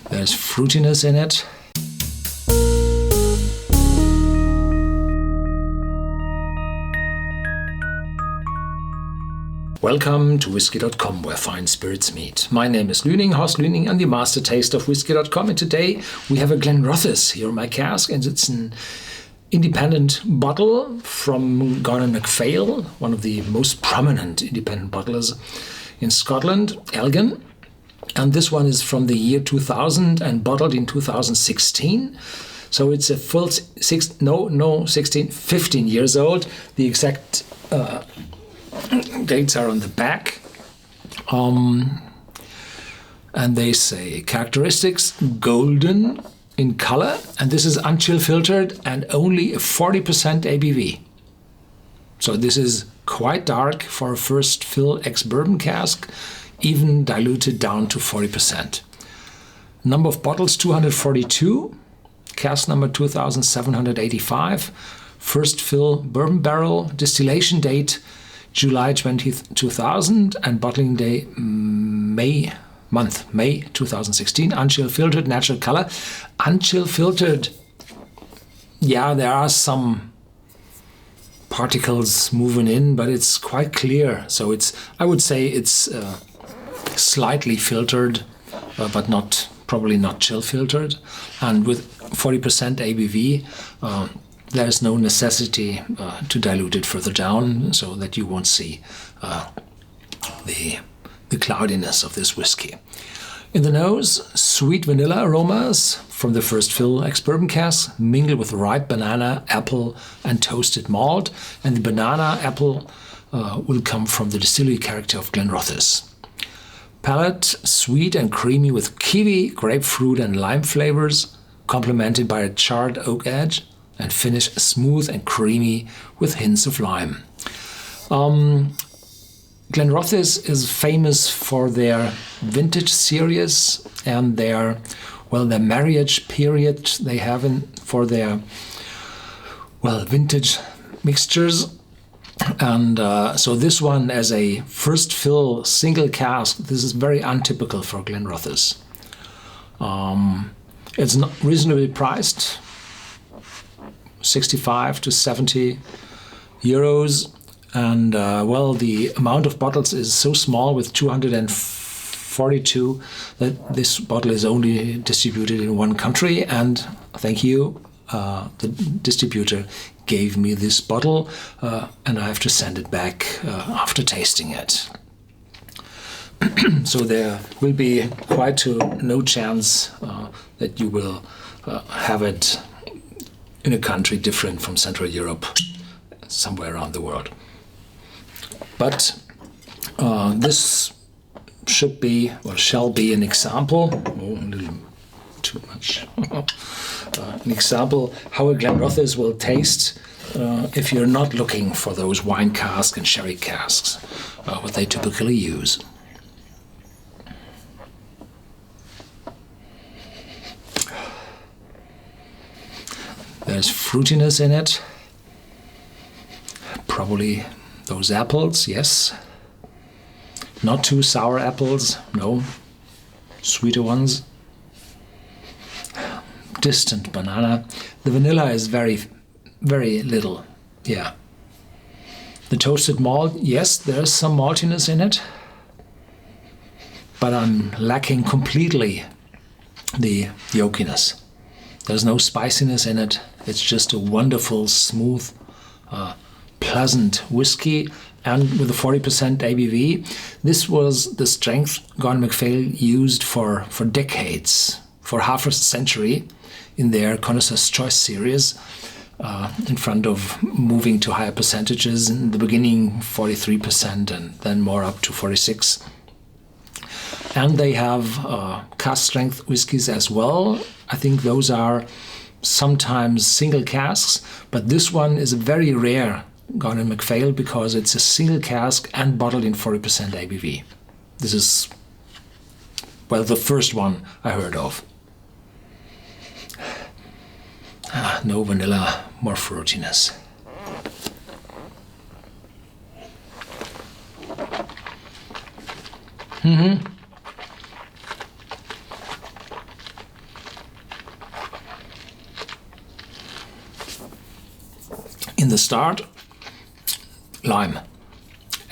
There's fruitiness in it. Welcome to Whisky.com, where fine spirits meet. My name is Lüning, Horst Lüning, and the master taster of Whisky.com. And today we have a Glenrothes here in my cask, and it's an independent bottle from Gordon McPhail, one of the most prominent independent bottlers in Scotland, Elgin. And this one is from the year 2000 and bottled in 2016. So it's a full 15 years old. The exact dates are on the back. And they say characteristics: golden in color, and this is unchill filtered and only a 40% ABV. So this is quite dark for a first fill ex-bourbon cask, even diluted down to 40%. Number of bottles 242, cask number 2785, first fill bourbon barrel, distillation date July 20th, 2000, and bottling day May 2016. Unchill filtered, natural color. Unchill filtered, yeah, there are some particles moving in, but it's quite clear. So I would say it's slightly filtered, but probably not chill filtered. And with 40% ABV, there's no necessity to dilute it further down, so that you won't see the cloudiness of this whiskey. In the nose, sweet vanilla aromas from the first fill ex-bourbon cask mingle with ripe banana, apple, and toasted malt. And the banana apple will come from the distillery character of Glenrothes. Palate, sweet and creamy with kiwi, grapefruit, and lime flavors, complemented by a charred oak edge, and finish smooth and creamy with hints of lime. Glenrothes is famous for their vintage series and their marriage period they have for their vintage mixtures. And so this one, as a first fill single cask, this is very untypical for Glenrothes. It's not reasonably priced, 65 to 70 euros. And the amount of bottles is so small, with 242, that this bottle is only distributed in one country. And thank you, the distributor gave me this bottle, and I have to send it back after tasting it. So there will be quite no chance that you will have it in a country different from Central Europe, somewhere around the world. But this shall be an example. Oh, a little too much. An example how a Glenrothes will taste if you're not looking for those wine casks and sherry casks, what they typically use. There's fruitiness in it. Probably those apples, yes. Not too sour apples, no. Sweeter ones. Distant banana. The vanilla is very, very little, yeah. The toasted malt, yes, there's some maltiness in it, but I'm lacking completely the oakiness. There's no spiciness in it. It's just a wonderful, smooth, pleasant whiskey, and with a 40% ABV. This was the strength Gordon McPhail used for decades, for half a century, in their Connoisseur's Choice series, in front of moving to higher percentages. In the beginning, 43%, and then more up to 46%. And they have cask strength whiskies as well. I think those are sometimes single casks, but this one is a very rare Gordon McPhail because it's a single cask and bottled in 40% ABV. This is, the first one I heard of. No vanilla, more fruitiness. In the start, lime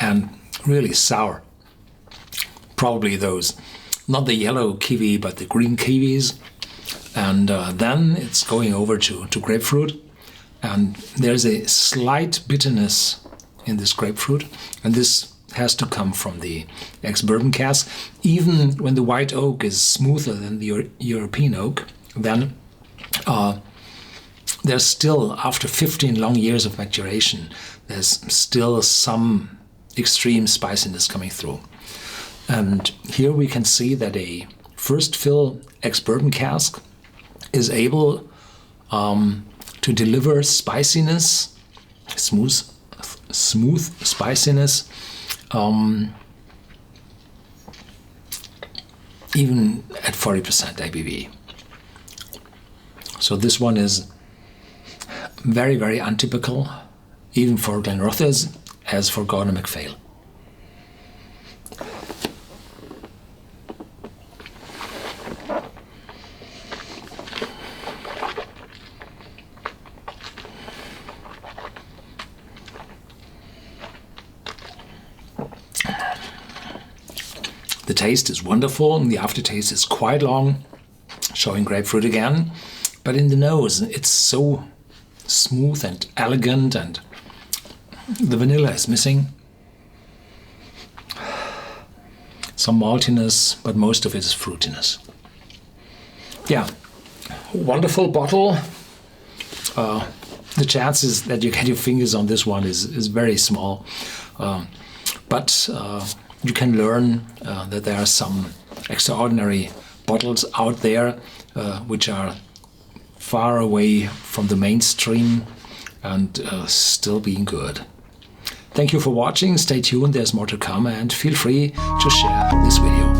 and really sour. Probably those, not the yellow kiwi, but the green kiwis. And then it's going over to grapefruit. And there's a slight bitterness in this grapefruit. And this has to come from the ex-bourbon cask. Even when the white oak is smoother than the European oak, then there's still, after 15 long years of maturation, there's still some extreme spiciness coming through. And here we can see that a first fill ex-bourbon cask is able to deliver spiciness, smooth spiciness, even at 40% ABV. So this one is very, very untypical, even for Glenrothes, as for Gordon McPhail. The taste is wonderful, and the aftertaste is quite long, showing grapefruit again. But in the nose, it's so smooth and elegant, and the vanilla is missing. Some maltiness, but most of it is fruitiness. Yeah, wonderful bottle. The chances that you get your fingers on this one is very small. But you can learn that there are some extraordinary bottles out there which are far away from the mainstream and still being good. Thank you for watching. Stay tuned, there's more to come, and feel free to share this video.